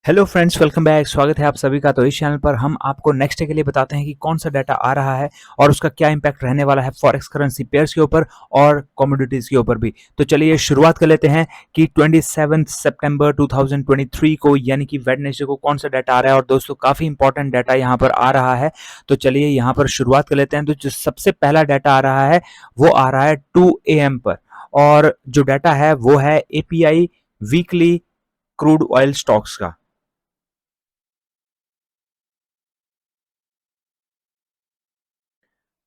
Hello friends, welcome back. स्वागत है आप सभी का। तो इस चैनल पर हम आपको नेक्स्ट डे के लिए बताते हैं कि कौन सा डाटा आ रहा है और उसका क्या इंपैक्ट रहने वाला है फॉरेक्स करेंसी पेयर्स के ऊपर और कमोडिटीज के ऊपर भी। तो चलिए शुरुआत कर लेते हैं कि 27 सितंबर 2023 को यानी कि वेडनेसडे को कौन सा डाटा आ रहा है। और दोस्तों काफ़ी इंपॉर्टेंट डाटा यहाँ पर आ रहा है। तो चलिए यहाँ पर शुरुआत कर लेते हैं। तो जो सबसे पहला डाटा आ रहा है वो आ रहा है 2 AM पर, और जो डाटा है वो है API weekly crude oil stocks का।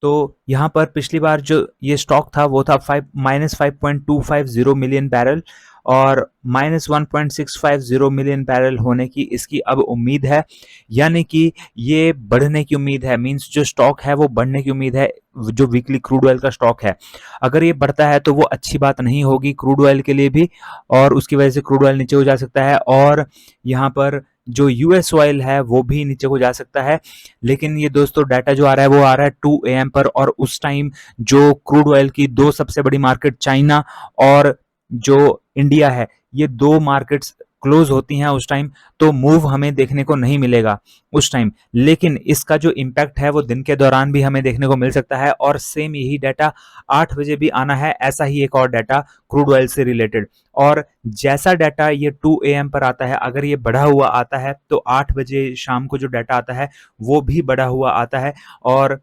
तो यहाँ पर पिछली बार जो ये स्टॉक था वो था -5.250 मिलियन बैरल, और -1.650 मिलियन बैरल होने की इसकी अब उम्मीद है। यानी कि ये बढ़ने की उम्मीद है, मींस जो स्टॉक है वो बढ़ने की उम्मीद है। जो वीकली क्रूड ऑयल का स्टॉक है, अगर ये बढ़ता है तो वो अच्छी बात नहीं होगी क्रूड ऑयल के लिए भी, और उसकी वजह से क्रूड ऑयल नीचे हो जा सकता है, और यहाँ पर जो यूएस ऑयल है वो भी नीचे को जा सकता है। लेकिन ये दोस्तों डाटा जो आ रहा है वो आ रहा है 2 AM पर, और उस टाइम जो क्रूड ऑयल की दो सबसे बड़ी मार्केट चाइना और जो इंडिया है, ये दो मार्केट्स क्लोज होती हैं उस टाइम। तो मूव हमें देखने को नहीं मिलेगा उस टाइम, लेकिन इसका जो इम्पैक्ट है वो दिन के दौरान भी हमें देखने को मिल सकता है। और सेम यही डाटा 8 बजे भी आना है, ऐसा ही एक और डाटा क्रूड ऑयल से रिलेटेड। और जैसा डाटा ये 2 AM पर आता है, अगर ये बढ़ा हुआ आता है तो 8 बजे शाम को जो डाटा आता है वो भी बढ़ा हुआ आता है, और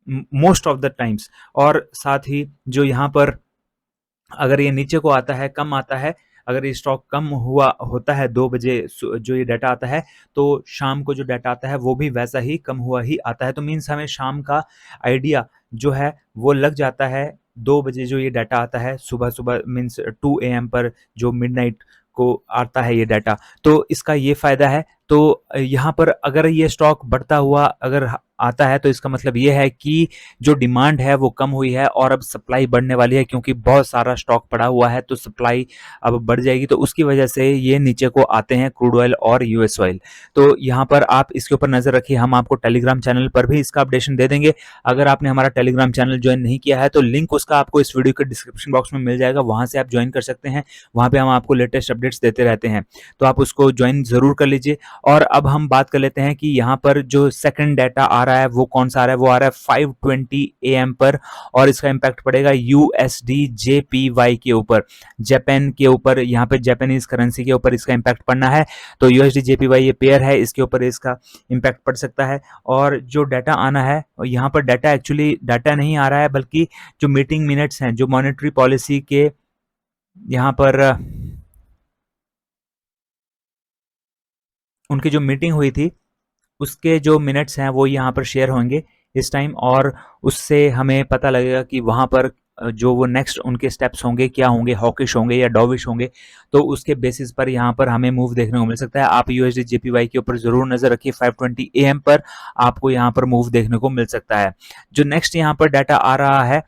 मोस्ट ऑफ द टाइम्स। और साथ ही जो यहाँ पर अगर ये नीचे को आता है, कम आता है, अगर ये स्टॉक कम हुआ होता है 2 बजे जो ये डाटा आता है, तो शाम को जो डाटा आता है वो भी वैसा ही कम हुआ ही आता है। तो मीन्स हमें शाम का आइडिया जो है वो लग जाता है। 2 बजे जो ये डाटा आता है सुबह सुबह, मीन्स 2 AM पर जो मिडनाइट को आता है ये डाटा, तो इसका ये फायदा है। तो यहाँ पर अगर ये स्टॉक बढ़ता हुआ अगर आता है तो इसका मतलब ये है कि जो डिमांड है वो कम हुई है और अब सप्लाई बढ़ने वाली है, क्योंकि बहुत सारा स्टॉक पड़ा हुआ है तो सप्लाई अब बढ़ जाएगी। तो उसकी वजह से ये नीचे को आते हैं क्रूड ऑयल और यूएस ऑयल। तो यहाँ पर आप इसके ऊपर नजर रखिए, हम आपको टेलीग्राम चैनल पर भी इसका अपडेशन दे देंगे। अगर आपने हमारा टेलीग्राम चैनल ज्वाइन नहीं किया है तो लिंक उसका आपको इस वीडियो के डिस्क्रिप्शन बॉक्स में मिल जाएगा, वहां से आप ज्वाइन कर सकते हैं। वहां पे हम आपको लेटेस्ट अपडेट्स देते रहते हैं, तो आप उसको ज्वाइन जरूर कर लीजिए। और अब हम बात कर लेते हैं कि यहाँ पर जो सेकंड डाटा आ रहा है वो कौन सा आ रहा है। वो आ रहा है 5:20 AM पर, और इसका इम्पैक्ट पड़ेगा यूएसडी जेपीवाई के ऊपर, जापान के ऊपर। यहाँ पे जापानीज करेंसी के ऊपर इसका इम्पैक्ट पड़ना है। तो यूएसडी जेपीवाई ये पेयर है, इसके ऊपर इसका इम्पैक्ट पड़ सकता है। और जो डाटा आना है, यहाँ पर डाटा एक्चुअली डाटा नहीं आ रहा है, बल्कि जो मीटिंग मिनट्स हैं जो मॉनेटरी पॉलिसी के यहाँ पर उनकी जो मीटिंग हुई थी उसके जो मिनट्स हैं वो यहाँ पर शेयर होंगे इस टाइम, और उससे हमें पता लगेगा कि वहाँ पर जो वो नेक्स्ट उनके स्टेप्स होंगे क्या होंगे, हॉकिश होंगे या डॉविश होंगे। तो उसके बेसिस पर यहाँ पर हमें मूव देखने को मिल सकता है। आप यूएसडी जेपीवाई के ऊपर जरूर नजर रखिए, 5:20 AM पर आपको यहाँ पर मूव देखने को मिल सकता है। जो नेक्स्ट यहाँ पर डाटा आ रहा है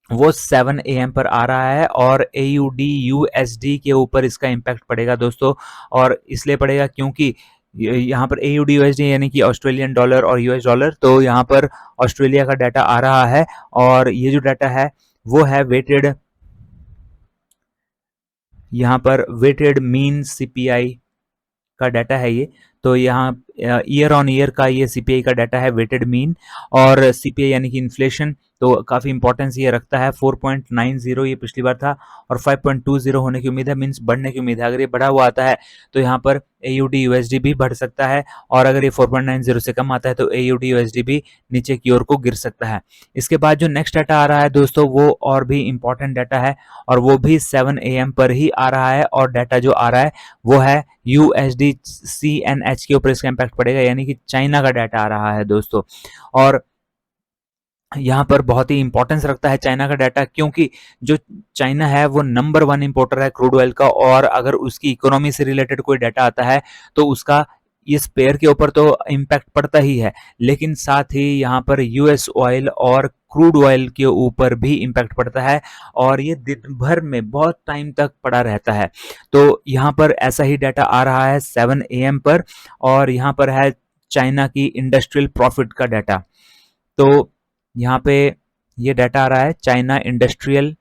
वो 7 AM पर आ रहा है, और AUD USD के ऊपर इसका इम्पैक्ट पड़ेगा दोस्तों। और इसलिए पड़ेगा क्योंकि यहाँ पर AUD USD यानी कि ऑस्ट्रेलियन डॉलर और यूएस डॉलर, तो यहाँ पर ऑस्ट्रेलिया का डाटा आ रहा है, और ये जो डाटा है वो है वेटेड, यहाँ पर वेटेड मीन सीपीआई का डाटा है ये। तो यहाँ ईयर ऑन ईयर का ये सीपीआई का डाटा है, वेटेड मीन। और सीपीआई यानी कि इन्फ्लेशन, तो काफ़ी इंपॉर्टेंस ये रखता है। 4.90 ये पिछली बार था, और 5.20 होने की उम्मीद है, मीन्स बढ़ने की उम्मीद है। अगर ये बढ़ा हुआ आता है तो यहाँ पर AUD USD भी बढ़ सकता है, और अगर ये 4.90 से कम आता है तो AUD USD भी नीचे की ओर को गिर सकता है। इसके बाद जो नेक्स्ट डाटा आ रहा है दोस्तों वो और भी इंपॉर्टेंट डाटा है, और वो भी 7 AM पर ही आ रहा है। और डाटा जो आ रहा है वो है यूएसडी CNH के ऊपर इसका इम्पैक्ट पड़ेगा, यानी कि चाइना का डाटा आ रहा है दोस्तों। और यहाँ पर बहुत ही इंपॉर्टेंस रखता है चाइना का डाटा, क्योंकि जो चाइना है वो नंबर 1 इंपोर्टर है क्रूड ऑयल का, और अगर उसकी इकोनॉमी से रिलेटेड कोई डाटा आता है तो उसका इस पेयर के ऊपर तो इम्पैक्ट पड़ता ही है, लेकिन साथ ही यहाँ पर यूएस ऑयल और क्रूड ऑयल के ऊपर भी इम्पैक्ट पड़ता है, और ये दिन भर में बहुत टाइम तक पड़ा रहता है। तो यहाँ पर ऐसा ही डाटा आ रहा है 7 AM पर, और यहाँ पर है चाइना की इंडस्ट्रियल प्रॉफिट का डाटा। तो यहाँ पे ये डाटा आ रहा है चाइना इंडस्ट्रियल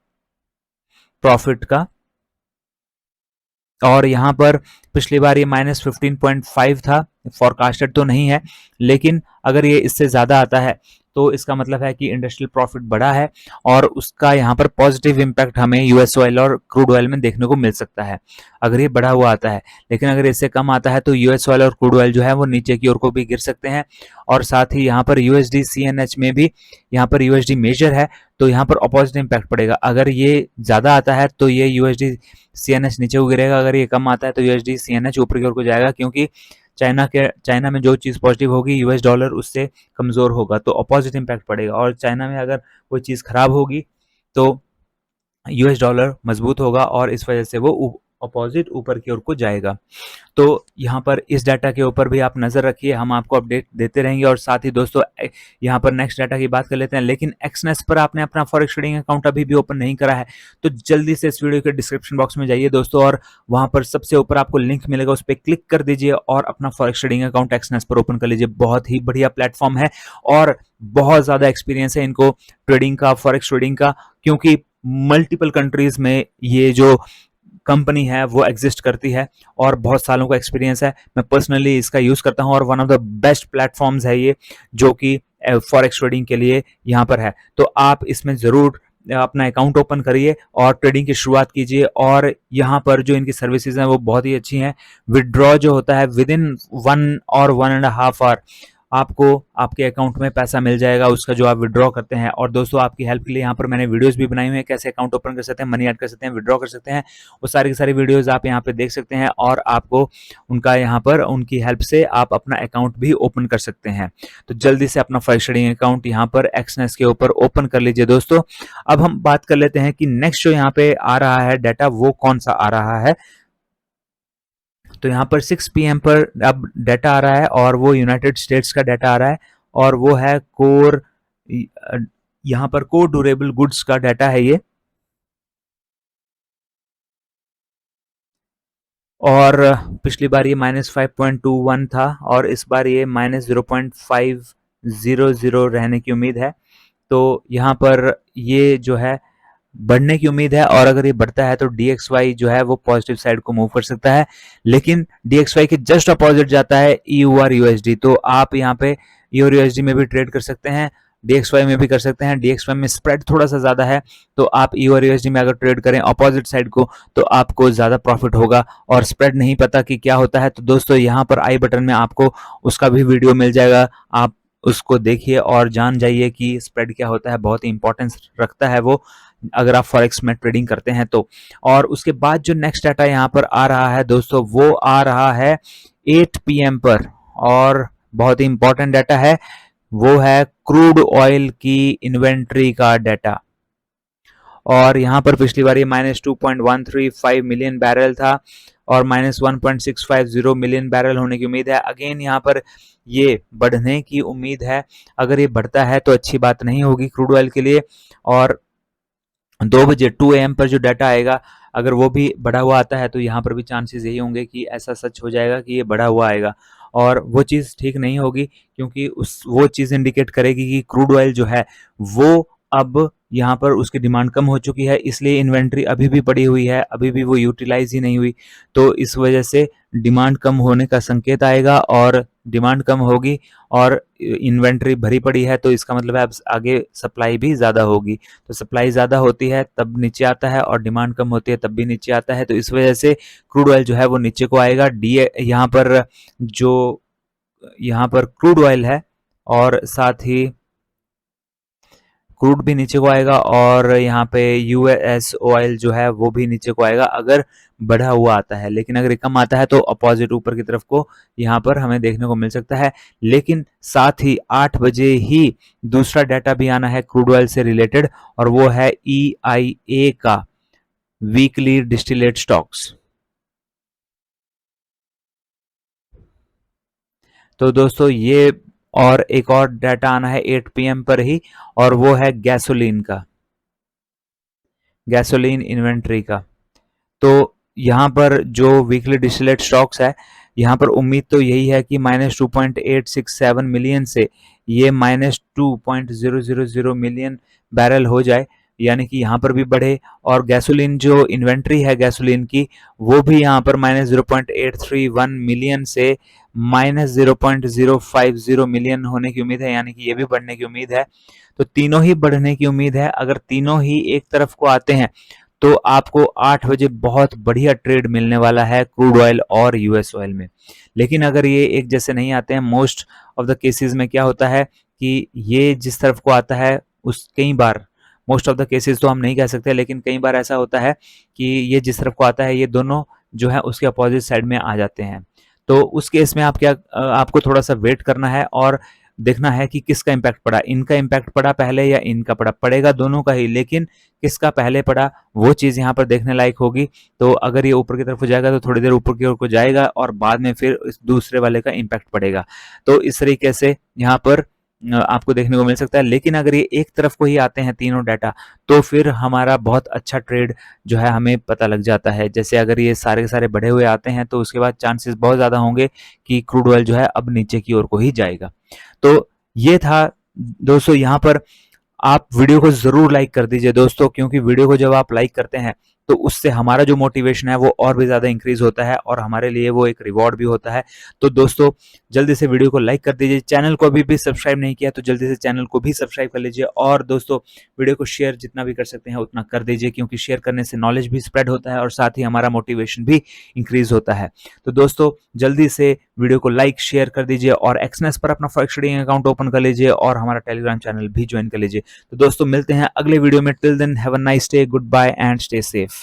प्रॉफिट का, और यहाँ पर पिछली बार ये -15.5 था, फोरकास्टेड तो नहीं है, लेकिन अगर ये इससे ज़्यादा आता है तो इसका मतलब है कि इंडस्ट्रियल प्रॉफिट बढ़ा है और उसका यहाँ पर पॉजिटिव इम्पैक्ट हमें यूएस ऑयल और क्रूड ऑयल में देखने को मिल सकता है, अगर ये बढ़ा हुआ आता है। लेकिन अगर इससे कम आता है तो यूएस ऑयल और क्रूड ऑयल जो है वो नीचे की ओर को भी गिर सकते हैं। और साथ ही यहाँ पर यूएसडी सीएनएच में भी, यहाँ पर यूएसडी मेजर है तो यहाँ पर अपोजिट इम्पैक्ट पड़ेगा। अगर ये ज़्यादा आता है तो ये यूएसडी सीएनएच नीचे को गिरेगा, अगर ये कम आता है तो यूएसडी सीएनएच ऊपर की ओर को जाएगा, क्योंकि चाइना में जो चीज़ पॉजिटिव होगी यूएस डॉलर उससे कमज़ोर होगा तो अपोजिट इम्पैक्ट पड़ेगा। और चाइना में अगर कोई चीज़ खराब होगी तो यूएस डॉलर मजबूत होगा और इस वजह से वो अपोजिट ऊपर की ओर को जाएगा। तो यहाँ पर इस डाटा के ऊपर भी आप नज़र रखिए, हम आपको अपडेट देते रहेंगे। और साथ ही दोस्तों यहाँ पर नेक्स्ट डाटा की बात कर लेते हैं। लेकिन एक्सनेस पर आपने अपना फॉरेक्स ट्रेडिंग अकाउंट अभी भी ओपन नहीं करा है तो जल्दी से इस वीडियो के डिस्क्रिप्शन बॉक्स में जाइए दोस्तों, और वहाँ पर सबसे ऊपर आपको लिंक मिलेगा, उस पर क्लिक कर दीजिए और अपना फॉरेक्स ट्रेडिंग अकाउंट एक्सनेस पर ओपन कर लीजिए। बहुत ही बढ़िया प्लेटफॉर्म है और बहुत ज़्यादा एक्सपीरियंस है इनको ट्रेडिंग का, फॉरेक्स ट्रेडिंग का, क्योंकि मल्टीपल कंट्रीज में ये जो कंपनी है वो एग्जिस्ट करती है और बहुत सालों का एक्सपीरियंस है। मैं पर्सनली इसका यूज़ करता हूं और one of the best platforms है ये, जो कि फॉरेक्स ट्रेडिंग के लिए यहाँ पर है। तो आप इसमें ज़रूर अपना अकाउंट ओपन करिए और ट्रेडिंग की शुरुआत कीजिए। और यहाँ पर जो इनकी सर्विसेज हैं वो बहुत ही अच्छी हैं। विड्रॉ जो होता है विद इन 1 और 1.5 आवर आपको आपके अकाउंट में पैसा मिल जाएगा, उसका जो आप विड्रॉ करते हैं। और दोस्तों आपकी हेल्प के लिए यहाँ पर मैंने वीडियोस भी बनाई हुई हैं, कैसे अकाउंट ओपन कर सकते हैं, मनी ऐड कर सकते हैं, विड्रॉ कर सकते हैं, वो सारी की सारी वीडियोस आप यहाँ पे देख सकते हैं और आपको उनका यहाँ पर उनकी हेल्प से आप अपना अकाउंट भी ओपन कर सकते हैं। तो जल्दी से अपना फॉरेक्स ट्रेडिंग अकाउंट यहाँ पर एक्सनेस के ऊपर ओपन कर लीजिए दोस्तों। अब हम बात कर लेते हैं कि नेक्स्ट जो यहाँ पे आ रहा है डाटा वो कौन सा आ रहा है। तो यहाँ पर 6 PM पर अब डाटा आ रहा है और वो यूनाइटेड स्टेट्स का डाटा आ रहा है और वो है कोर, यहाँ पर कोर ड्यूरेबल गुड्स का डाटा है ये। और पिछली बार ये -5.21 था और इस बार ये -0.500 रहने की उम्मीद है। तो यहाँ पर ये जो है बढ़ने की उम्मीद है और अगर ये बढ़ता है तो DXY जो है वो पॉजिटिव साइड को मूव कर सकता है। लेकिन DXY के जस्ट अपोजिट जाता है EUR USD, तो आप यहाँ पे EUR USD में भी ट्रेड कर सकते हैं, DXY में भी कर सकते हैं। DXY में स्प्रेड थोड़ा सा ज़्यादा है तो आप EUR USD में अगर ट्रेड करें अपोजिट साइड को तो आपको ज़्यादा प्रॉफिट होगा। और स्प्रेड नहीं पता कि क्या होता है तो दोस्तों यहाँ पर आई बटन में आपको उसका भी वीडियो मिल जाएगा, आप उसको देखिए और जान जाइए कि स्प्रेड क्या होता है, बहुत ही इंपॉर्टेंस रखता है वो अगर आप फॉरेक्स में ट्रेडिंग करते हैं तो। और उसके बाद जो नेक्स्ट डाटा यहाँ पर आ रहा है दोस्तों वो आ रहा है 8 PM पर और बहुत ही इंपॉर्टेंट डाटा है, वो है क्रूड ऑयल की इन्वेंट्री का डाटा। और यहाँ पर पिछली बार ये -2.135 मिलियन बैरल था और -1.650 मिलियन बैरल होने की उम्मीद है। अगेन यहाँ पर ये बढ़ने की उम्मीद है, अगर ये बढ़ता है तो अच्छी बात नहीं होगी क्रूड ऑयल के लिए। और 2 बजे 2 AM पर जो डाटा आएगा अगर वो भी बढ़ा हुआ आता है तो यहाँ पर भी चांसेस यही होंगे कि ऐसा सच हो जाएगा कि ये बढ़ा हुआ आएगा और वो चीज़ ठीक नहीं होगी, क्योंकि वो चीज़ इंडिकेट करेगी कि क्रूड ऑयल जो है वो अब यहाँ पर उसकी डिमांड कम हो चुकी है, इसलिए इन्वेंट्री अभी भी पड़ी हुई है, अभी भी वो यूटिलाइज ही नहीं हुई। तो इस वजह से डिमांड कम होने का संकेत आएगा और डिमांड कम होगी और इन्वेंट्री भरी पड़ी है तो इसका मतलब है अब आगे सप्लाई भी ज़्यादा होगी। तो सप्लाई ज़्यादा होती है तब नीचे आता है और डिमांड कम होती है तब भी नीचे आता है, तो इस वजह से क्रूड ऑयल जो है वो नीचे को आएगा। यहाँ पर जो यहाँ पर क्रूड ऑयल है और साथ ही क्रूड भी नीचे को आएगा और यहाँ पे US ऑयल जो है वो भी नीचे को आएगा अगर बढ़ा हुआ आता है। लेकिन अगर कम आता है तो अपोजिट ऊपर की तरफ को यहाँ पर हमें देखने को मिल सकता है। लेकिन साथ ही 8 बजे ही दूसरा डाटा भी आना है क्रूड ऑयल से रिलेटेड और वो है EIA का वीकली डिस्टिलेट स्टॉक्स। तो दोस्तों ये और एक और डाटा आना है 8 PM पर ही और वो है गैसोलीन का, गैसोलीन इन्वेंट्री का। तो यहाँ पर जो वीकली डिस्टिलेट स्टॉक्स है यहाँ पर उम्मीद तो यही है कि -2.867 मिलियन से ये -2.000 मिलियन बैरल हो जाए। यानी कि यहाँ पर भी बढ़े, और गैसोलीन जो इन्वेंट्री है गैसोलीन की, वो भी यहाँ पर -0.831 मिलियन से -0.050 मिलियन होने की उम्मीद है, यानी कि ये भी बढ़ने की उम्मीद है। तो तीनों ही बढ़ने की उम्मीद है। अगर तीनों ही एक तरफ को आते हैं तो आपको 8 बजे बहुत बढ़िया ट्रेड मिलने वाला है क्रूड ऑयल और यूएस ऑयल में। लेकिन अगर ये एक जैसे नहीं आते हैं, मोस्ट ऑफ द केसेस में क्या होता है कि ये जिस तरफ को आता है, उस कई बार, मोस्ट ऑफ द केसेस तो हम नहीं कह सकते, लेकिन कई बार ऐसा होता है कि ये जिस तरफ को आता है ये दोनों जो है उसके अपोजिट साइड में आ जाते हैं। तो उस केस में आप क्या आपको थोड़ा सा वेट करना है और देखना है कि किसका इम्पैक्ट पड़ा, इनका इम्पैक्ट पड़ा पहले या इनका पड़ा, पड़ेगा दोनों का ही, लेकिन किसका पहले पड़ा वो चीज़ यहाँ पर देखने लायक होगी। तो अगर ये ऊपर की तरफ हो जाएगा तो थोड़ी देर ऊपर की ओर को जाएगा और बाद में फिर इस दूसरे वाले का इम्पैक्ट पड़ेगा। तो इस तरीके से यहाँ पर आपको देखने को मिल सकता है। लेकिन अगर ये एक तरफ को ही आते हैं तीनों डाटा, तो फिर हमारा बहुत अच्छा ट्रेड जो है हमें पता लग जाता है। जैसे अगर ये सारे के सारे बढ़े हुए आते हैं तो उसके बाद चांसेस बहुत ज़्यादा होंगे कि क्रूड ऑयल जो है अब नीचे की ओर को ही जाएगा। तो ये था दोस्तों, यहाँ पर आप वीडियो को ज़रूर लाइक कर दीजिए दोस्तों, क्योंकि वीडियो को जब आप लाइक करते हैं तो उससे हमारा जो मोटिवेशन है वो और भी ज़्यादा इंक्रीज होता है और हमारे लिए वो एक रिवॉर्ड भी होता है। तो दोस्तों जल्दी से वीडियो को लाइक कर दीजिए, चैनल को अभी भी सब्सक्राइब नहीं किया तो जल्दी से चैनल को भी सब्सक्राइब कर लीजिए, और दोस्तों वीडियो को शेयर जितना भी कर सकते हैं उतना कर दीजिए, क्योंकि शेयर करने से नॉलेज भी स्प्रेड होता है और साथ ही हमारा मोटिवेशन भी इंक्रीज होता है। तो दोस्तों जल्दी से वीडियो को लाइक शेयर कर दीजिए और एक्सनेस पर अपना फॉरेक्स ट्रेडिंग अकाउंट ओपन कर लीजिए और हमारा टेलीग्राम चैनल भी ज्वाइन कर लीजिए। तो दोस्तों मिलते हैं अगले वीडियो में। Till then have a nice day, goodbye and stay safe.